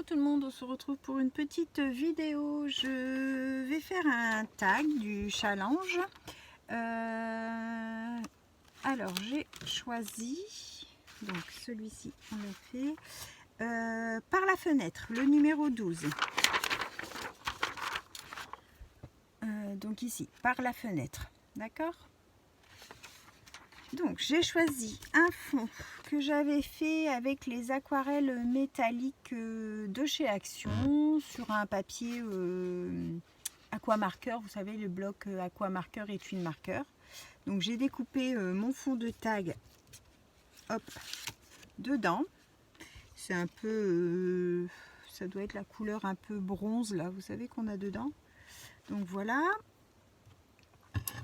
Tout le monde, on se retrouve pour une petite vidéo. Je vais faire un tag du challenge. Alors j'ai choisi, donc celui-ci on l'a fait, par la fenêtre, le numéro 12. Donc ici, par la fenêtre, d'accord? Donc j'ai choisi un fond que j'avais fait avec les aquarelles métalliques de chez Action sur un papier aquamarqueur, vous savez le bloc aquamarqueur et twin marqueur. Donc j'ai découpé mon fond de tag, hop, dedans. C'est un peu, ça doit être la couleur un peu bronze là, vous savez qu'on a dedans. Donc voilà.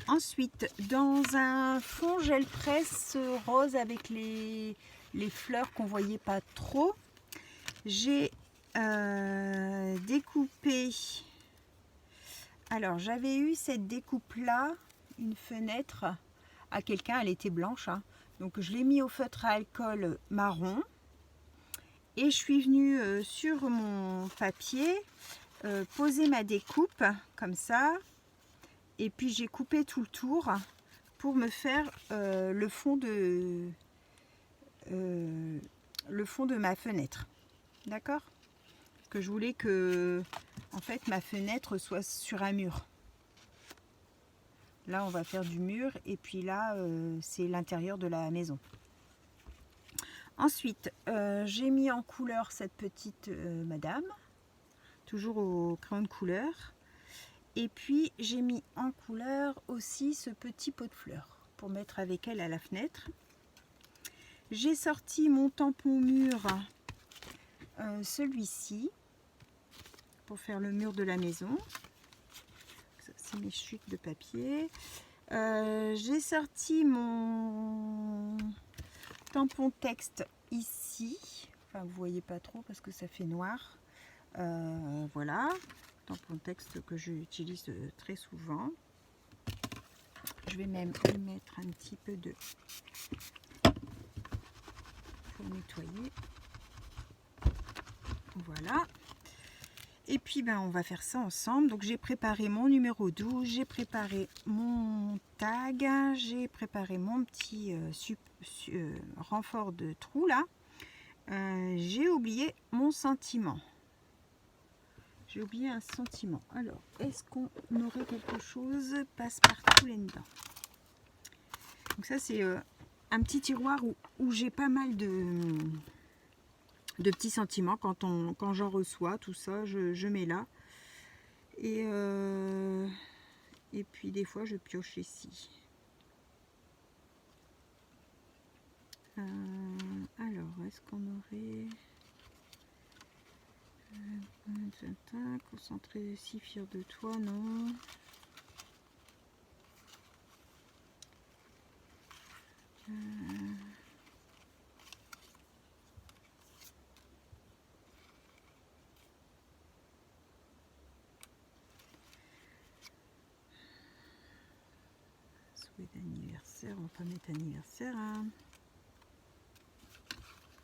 Ensuite, dans un fond gel presse rose avec les fleurs qu'on voyait pas trop, j'ai découpé. Alors, j'avais eu cette découpe-là, une fenêtre à quelqu'un, elle était blanche, hein. Donc je l'ai mis au feutre à alcool marron et je suis venue sur mon papier poser ma découpe comme ça. Et puis j'ai coupé tout le tour pour me faire le fond de ma fenêtre. D'accord? Que je voulais que en fait ma fenêtre soit sur un mur. Là on va faire du mur et puis là c'est l'intérieur de la maison. Ensuite j'ai mis en couleur cette petite madame, toujours au crayon de couleur. Et puis j'ai mis en couleur aussi ce petit pot de fleurs pour mettre avec elle à la fenêtre. J'ai sorti mon tampon mur, celui-ci, pour faire le mur de la maison. C'est mes chutes de papier. J'ai sorti mon tampon texte ici. Enfin, vous voyez pas trop parce que ça fait noir. Voilà. Tampon texte que j'utilise très souvent. Je vais même y mettre un petit peu de pour nettoyer. Voilà. Et puis ben on va faire ça ensemble. Donc j'ai préparé mon numéro 12, j'ai préparé mon tag, j'ai préparé mon petit renfort de trou là. J'ai oublié mon sentiment. J'ai oublié un sentiment. Alors, est-ce qu'on aurait quelque chose passe-partout là-dedans? Donc ça, c'est un petit tiroir où j'ai pas mal de petits sentiments. Quand j'en reçois, tout ça, je mets là. Et puis des fois, je pioche ici. Alors, est-ce qu'on aurait... Concentré, si fier de toi, non. Souhait d'anniversaire, on va pas mettre anniversaire. Hein.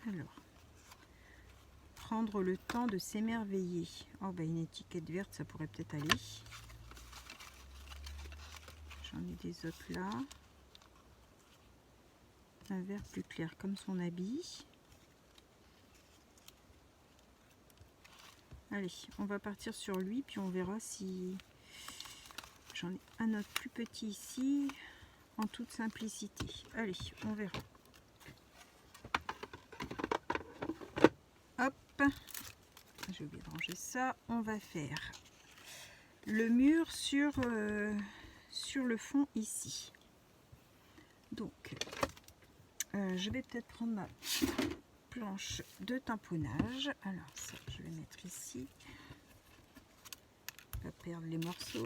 Alors, prendre le temps de s'émerveiller. Oh, bah, une étiquette verte, ça pourrait peut-être aller. J'en ai des autres là. Un vert plus clair comme son habit. Allez, on va partir sur lui, puis on verra si... J'en ai un autre plus petit ici, en toute simplicité. Allez, on verra. Hop, j'ai oublié de ranger ça. On va faire le mur sur le fond ici. Donc, je vais peut-être prendre ma planche de tamponnage. Alors, ça, je vais mettre ici. Pas perdre les morceaux.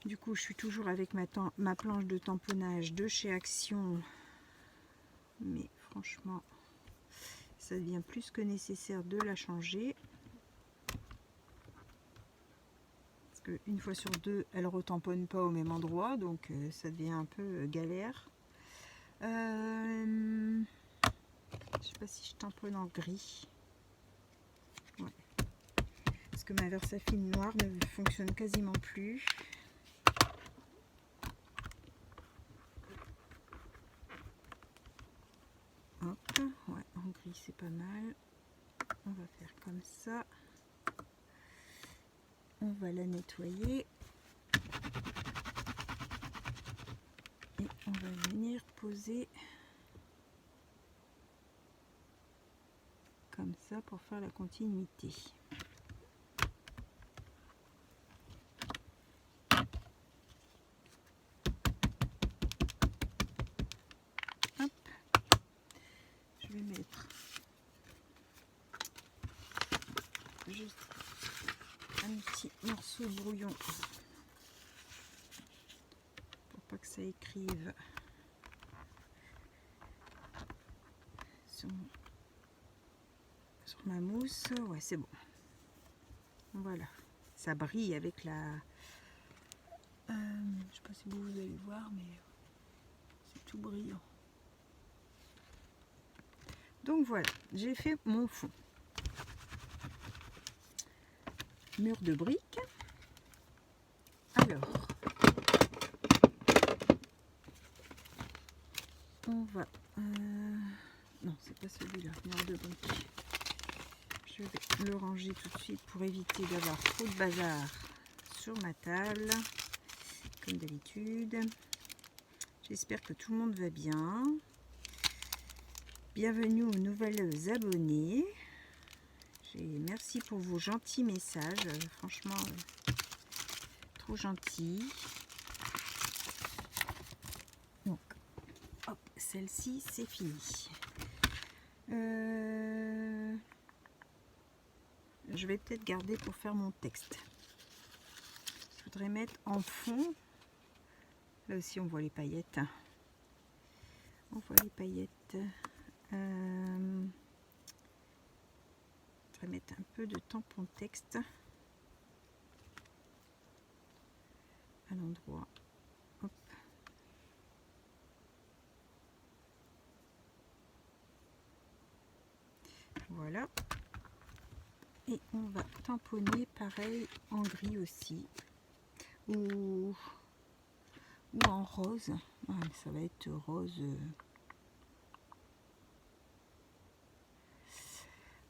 Du coup, je suis toujours avec ma planche de tamponnage de chez Action. Mais franchement, ça devient plus que nécessaire de la changer. qu'une fois sur deux, elle retamponne pas au même endroit, donc ça devient un peu galère. Je sais pas si je tamponne en gris. Ouais. Parce que ma Versafine noire ne fonctionne quasiment plus. Hop, ouais, en gris c'est pas mal. On va faire comme ça. On va la nettoyer. Et on va venir poser comme ça pour faire la continuité. Hop. Je vais mettre juste un petit morceau de brouillon pour pas que ça écrive sur ma mousse. Ouais, c'est bon. Voilà, ça brille avec la... je sais pas si vous allez voir, mais c'est tout brillant. Donc voilà, j'ai fait mon fond. Mur de briques. Alors, on va... non, c'est pas celui-là, mur de briques. Je vais le ranger tout de suite pour éviter d'avoir trop de bazar sur ma table, comme d'habitude. J'espère que tout le monde va bien. Bienvenue aux nouvelles abonnés. Merci pour vos gentils messages, franchement, trop gentils. Donc, hop, celle-ci, c'est fini. Je vais peut-être garder pour faire mon texte. Je voudrais mettre en fond. Là aussi, on voit les paillettes. On voit les paillettes. Je voudrais mettre un peu de tampon texte à l'endroit. Hop. Voilà. Et on va tamponner pareil en gris aussi. Ou en rose. Ah, ça va être rose.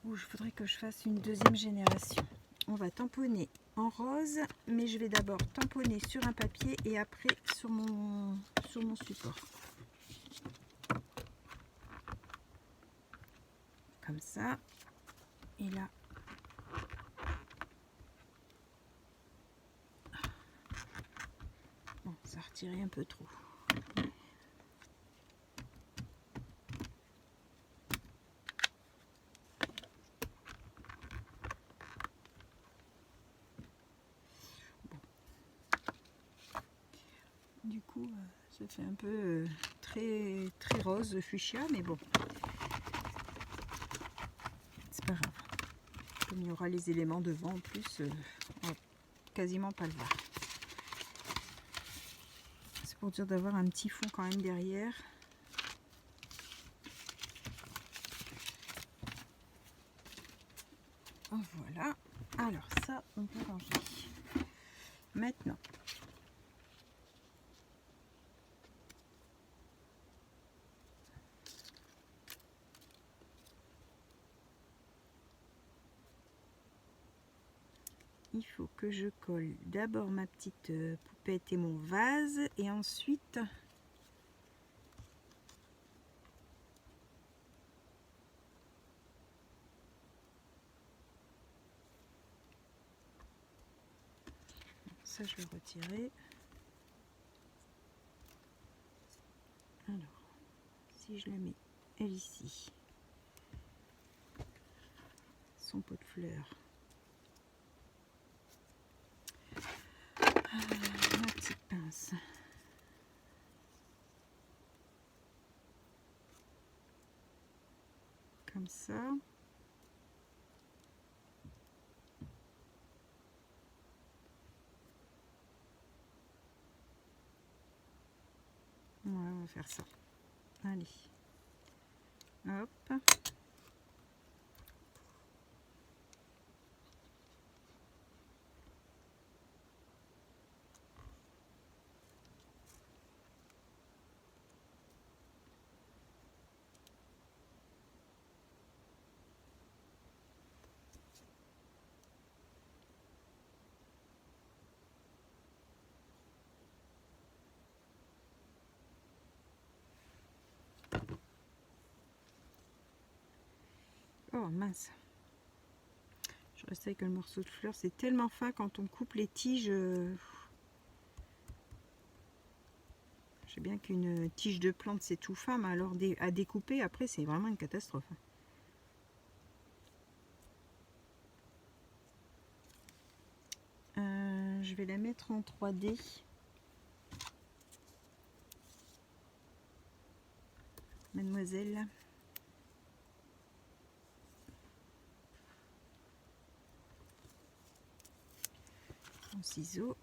Je voudrais que je fasse une deuxième génération. On va tamponner en rose, mais je vais d'abord tamponner sur un papier et après sur mon support. Comme ça. Et là, bon, ça a retiré un peu trop. Du coup, ça fait un peu très rose fuchsia, mais bon, c'est pas grave. Comme il y aura les éléments devant en plus, on va quasiment pas le voir. C'est pour dire d'avoir un petit fond quand même derrière. Voilà. Alors ça, on peut ranger. Maintenant, il faut que je colle d'abord ma petite poupette et mon vase et ensuite ça je vais retirer. Alors si je la mets elle ici, son pot de fleurs, ma petite pince, comme ça. va faire ça. Allez. Hop. Oh mince. Je reste avec le morceau de fleur. C'est tellement fin quand on coupe les tiges. Je sais bien qu'une tige de plante c'est tout fin, mais alors à découper après c'est vraiment une catastrophe. Je vais la mettre en 3D. Mademoiselle. En ciseaux.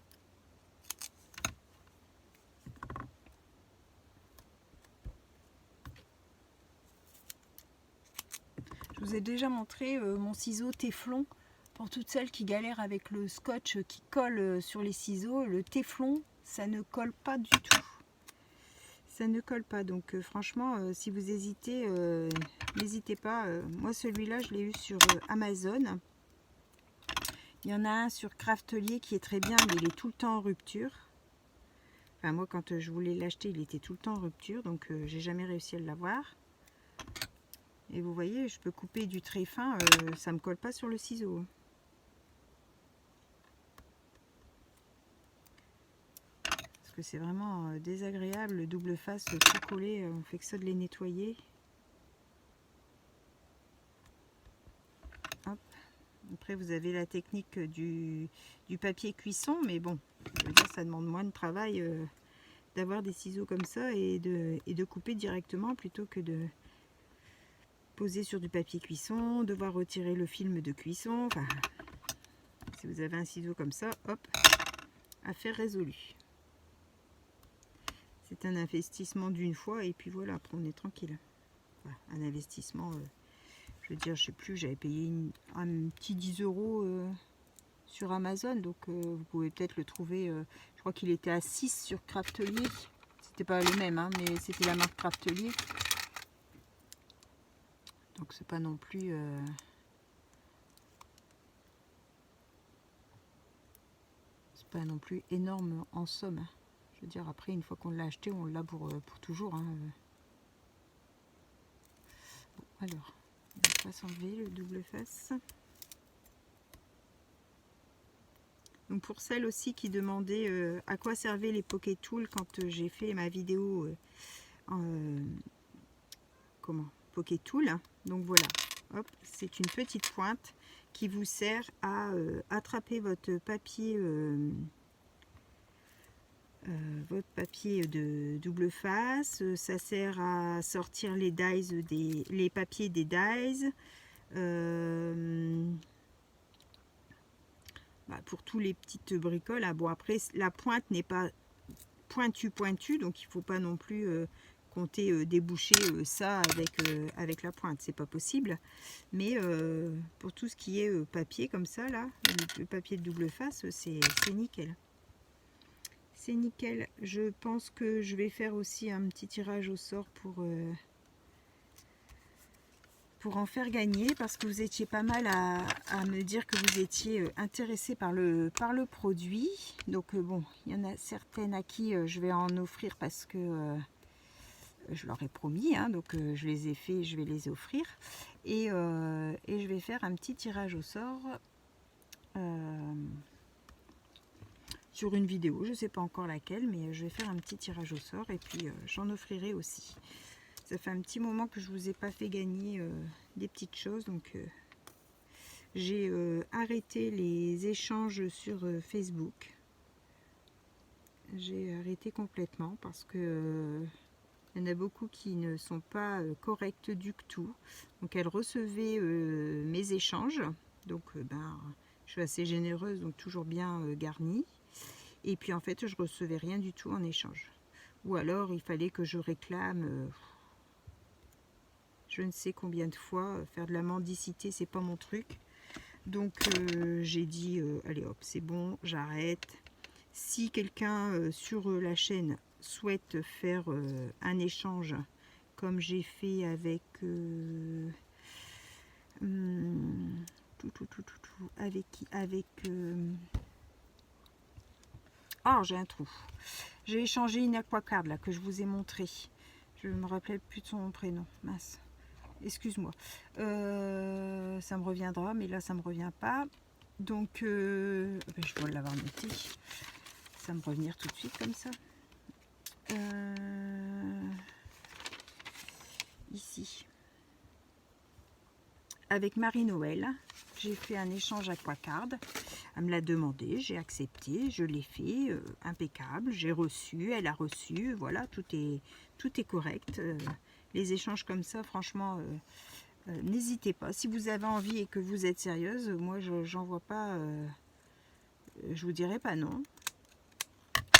Je vous ai déjà montré mon ciseau téflon pour toutes celles qui galèrent avec le scotch qui colle sur les ciseaux. Le téflon, ça ne colle pas du tout. Ça ne colle pas. Donc franchement, si vous hésitez, n'hésitez pas. Moi, celui-là, je l'ai eu sur Amazon. Il y en a un sur Craftelier qui est très bien, mais il est tout le temps en rupture. Enfin, moi, quand je voulais l'acheter, il était tout le temps en rupture. Donc, j'ai jamais réussi à l'avoir. Et vous voyez, je peux couper du très fin, ça me colle pas sur le ciseau. Parce que c'est vraiment désagréable, le double face tout collé, on fait que ça de les nettoyer. Hop. Après vous avez la technique du papier cuisson, mais bon, je veux dire, ça demande moins de travail d'avoir des ciseaux comme ça et de couper directement plutôt que de poser sur du papier cuisson, devoir retirer le film de cuisson. Enfin, si vous avez un ciseau comme ça, hop, affaire résolue. C'est un investissement d'une fois et puis voilà, après on est tranquille. Voilà, un investissement, je veux dire, je sais plus, j'avais payé un petit 10 € sur Amazon, donc vous pouvez peut-être le trouver, je crois qu'il était à 6 sur Craftelier. C'était pas le même, hein, mais c'était la marque Craftelier. Donc c'est pas non plus... c'est pas non plus énorme en somme. Hein. Je veux dire, après, une fois qu'on l'a acheté, on l'a pour toujours. Hein. Bon, alors, on va s'enlever le double face. Donc pour celles aussi qui demandaient à quoi servaient les Poké Tools quand j'ai fait ma vidéo comment Poké Tool. Donc voilà, hop, c'est une petite pointe qui vous sert à attraper votre papier de double face. Ça sert à sortir les dies les papiers des dies. Bah, pour tous les petites bricoles. Bon, après, la pointe n'est pas pointue, donc il ne faut pas non plus compter déboucher ça avec la pointe. C'est pas possible. Mais pour tout ce qui est papier comme ça, là, le papier de double face, c'est nickel. C'est nickel. Je pense que je vais faire aussi un petit tirage au sort pour en faire gagner, parce que vous étiez pas mal à me dire que vous étiez intéressé par le produit. Donc bon, il y en a certaines à qui je vais en offrir parce que je leur ai promis, hein, donc je les ai fait, je vais les offrir. Et je vais faire un petit tirage au sort sur une vidéo, je ne sais pas encore laquelle, mais je vais faire un petit tirage au sort et puis j'en offrirai aussi. Ça fait un petit moment que je vous ai pas fait gagner des petites choses, donc j'ai arrêté les échanges sur Facebook. J'ai arrêté complètement parce que il y en a beaucoup qui ne sont pas correctes du tout. Donc elles recevaient mes échanges, donc ben, je suis assez généreuse, donc toujours bien garnie. Et puis en fait je recevais rien du tout en échange. Ou alors il fallait que je réclame je ne sais combien de fois. Faire de la mendicité, c'est pas mon truc. Donc j'ai dit allez hop, c'est bon, j'arrête. Si quelqu'un sur la chaîne souhaite faire un échange comme j'ai fait avec avec qui, avec oh, j'ai un trou. J'ai échangé une aquacard là que je vous ai montré. Je me rappelle plus de son prénom, mince. Excuse-moi. Ça me reviendra, mais là ça me revient pas. Donc je dois l'avoir noté. Ça va me revenir tout de suite comme ça. Ici. Avec Marie-Noël, j'ai fait un échange aquacard. Elle me l'a demandé, j'ai accepté, je l'ai fait, impeccable. J'ai reçu, elle a reçu, voilà, tout est correct. Les échanges comme ça, franchement, n'hésitez pas. Si vous avez envie et que vous êtes sérieuse, moi, j'en vois pas, je vous dirai pas non.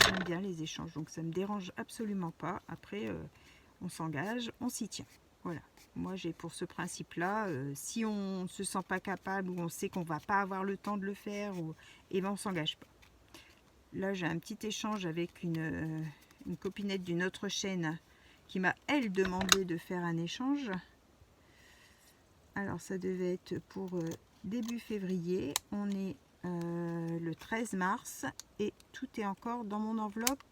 J'aime bien les échanges, donc ça me dérange absolument pas. Après, on s'engage, on s'y tient. Voilà. Moi, j'ai pour ce principe-là, si on ne se sent pas capable ou on sait qu'on va pas avoir le temps de le faire, et ben on s'engage pas. Là, j'ai un petit échange avec une copinette d'une autre chaîne qui m'a, elle, demandé de faire un échange. Alors, ça devait être pour début février. On est le 13 mars et tout est encore dans mon enveloppe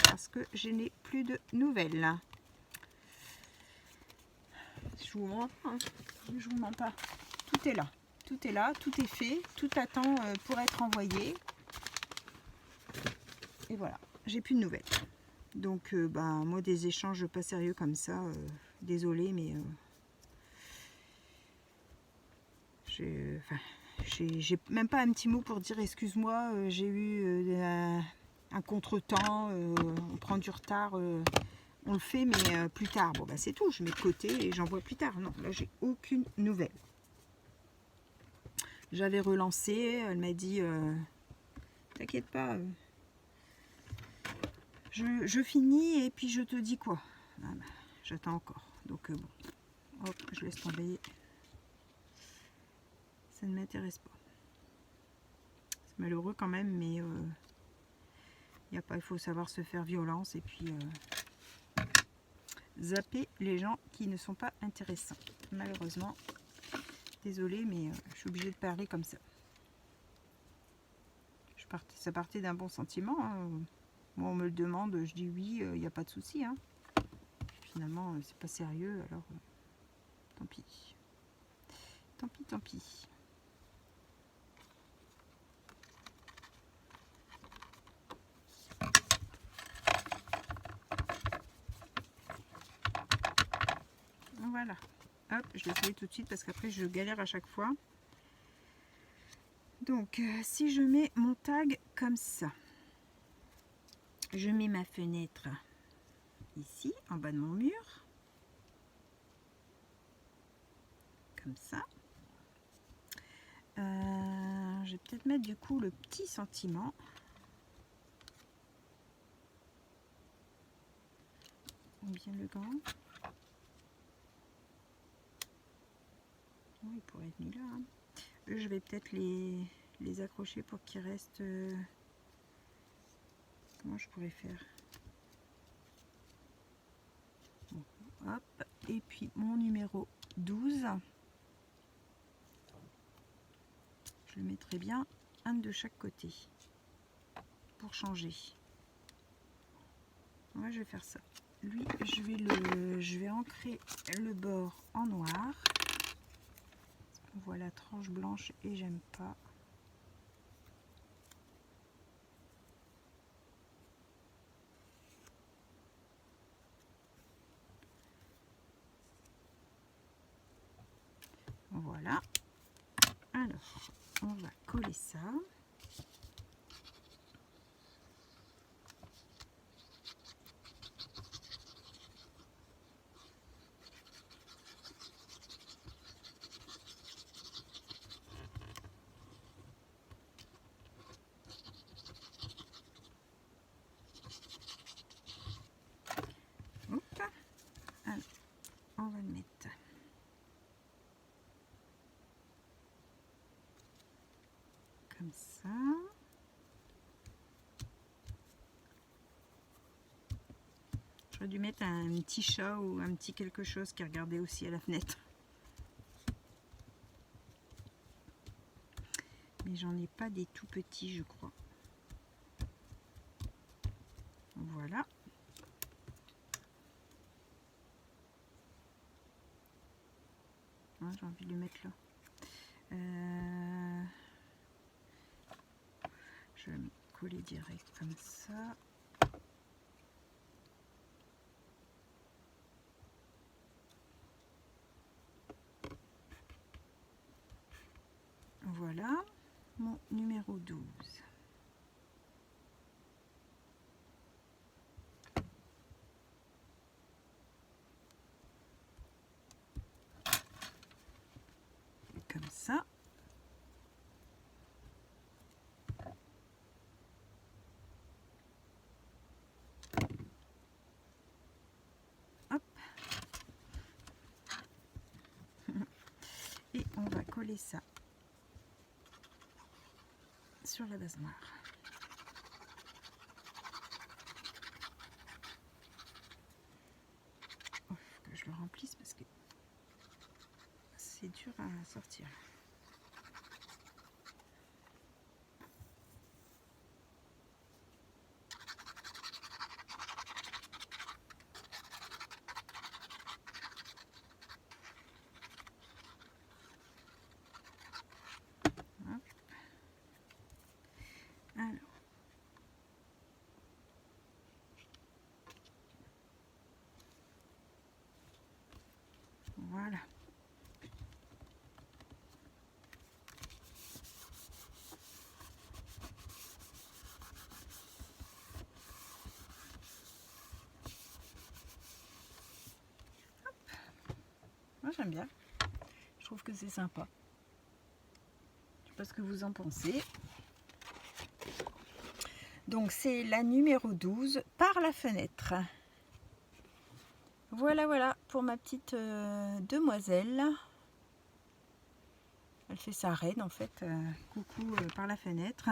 parce que je n'ai plus de nouvelles. Je vous mens, hein. Je vous mens pas. Tout est là, tout est fait, tout attend pour être envoyé. Et voilà, j'ai plus de nouvelles. Donc, ben, moi, des échanges pas sérieux comme ça, désolé, mais j'ai même pas un petit mot pour dire excuse-moi, j'ai eu un contretemps, on prend du retard, on le fait, mais plus tard. Bon, bah c'est tout, je mets de côté et j'envoie plus tard. Non, là, j'ai aucune nouvelle. J'avais relancé, elle m'a dit t'inquiète pas, je finis et puis je te dis quoi. Ah bah, j'attends encore. Donc, bon, hop, je laisse tomber. Ça ne m'intéresse pas. C'est malheureux quand même, mais y a pas, il faut savoir se faire violence et puis zapper les gens qui ne sont pas intéressants. Malheureusement, désolée, mais je suis obligée de parler comme ça. Ça partait d'un bon sentiment. Hein. Moi, on me le demande, je dis oui, il n'y a pas de souci. Hein. Finalement, c'est pas sérieux, alors tant pis. Tant pis, tant pis. Voilà. Hop, je l'ai fait tout de suite parce qu'après je galère à chaque fois. Donc, si je mets mon tag comme ça, je mets ma fenêtre ici, en bas de mon mur. Comme ça. Je vais peut-être mettre du coup le petit sentiment. Ou bien le grand. Oh, il pourrait être mis là. Hein. Je vais peut-être les accrocher pour qu'ils restent... Comment je pourrais faire? Bon, hop. Et puis mon numéro 12. Je le mettrai bien un de chaque côté. Pour changer. Ouais, je vais faire ça. Lui, je vais ancrer le bord en noir. On voit la tranche blanche et j'aime pas. Voilà. Alors, on va coller ça. J'aurais dû mettre un petit chat ou un petit quelque chose qui regardait aussi à la fenêtre. Mais j'en ai pas des tout petits, je crois. Voilà. Ah, j'ai envie de le mettre là. Je vais me coller direct comme ça. Voilà mon numéro 12. Comme ça. Hop. Et on va coller ça sur la base noire. Oh, faut que je le remplisse parce que c'est dur à sortir. Hop. Alors. Voilà. Moi j'aime bien. Je trouve que c'est sympa. Je sais pas ce que vous en pensez. Donc c'est la numéro 12 par la fenêtre. Voilà, voilà pour ma petite demoiselle. Elle fait sa reine en fait. Coucou par la fenêtre.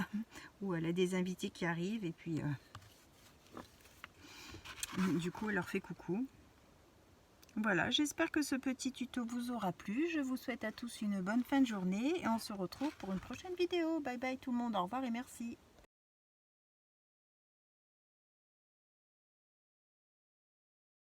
Où elle a des invités qui arrivent et puis du coup elle leur fait coucou. Voilà, j'espère que ce petit tuto vous aura plu. Je vous souhaite à tous une bonne fin de journée et on se retrouve pour une prochaine vidéo. Bye bye tout le monde, au revoir et merci.